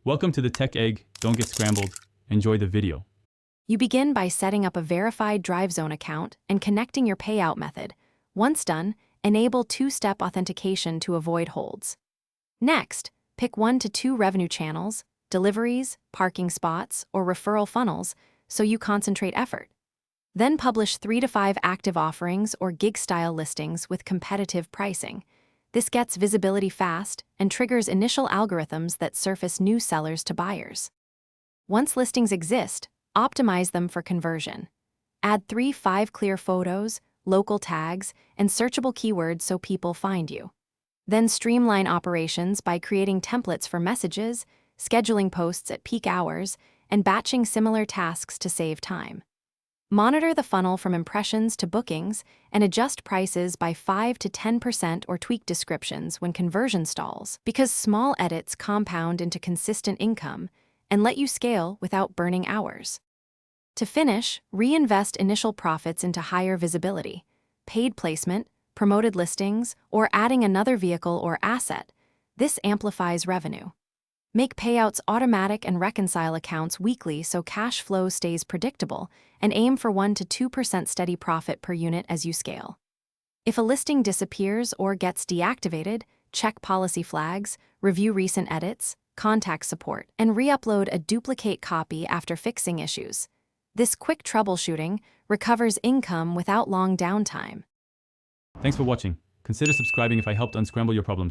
Welcome to the Tech Egg. Don't get scrambled. Enjoy the video. You begin by setting up a verified DriveZone account and connecting your payout method. Once done, enable two-step authentication to avoid holds. Next, pick 1 to 2 revenue channels, deliveries, parking spots, or referral funnels, so you concentrate effort. Then publish 3 to 5 active offerings or gig-style listings with competitive pricing. This gets visibility fast and triggers initial algorithms that surface new sellers to buyers. Once listings exist, optimize them for conversion. Add 3-5 clear photos, local tags, and searchable keywords so people find you. Then streamline operations by creating templates for messages, scheduling posts at peak hours, and batching similar tasks to save time. Monitor the funnel from impressions to bookings and adjust prices by 5 to 10% or tweak descriptions when conversion stalls, because small edits compound into consistent income and let you scale without burning hours. To finish, reinvest initial profits into higher visibility, paid placement, promoted listings, or adding another vehicle or asset. This amplifies revenue. Make payouts automatic and reconcile accounts weekly so cash flow stays predictable, and aim for 1 to 2% steady profit per unit as you scale. If a listing disappears or gets deactivated, check policy flags, review recent edits, contact support, and re-upload a duplicate copy after fixing issues. This quick troubleshooting recovers income without long downtime. Thanks for watching. Consider subscribing if I helped unscramble your problems.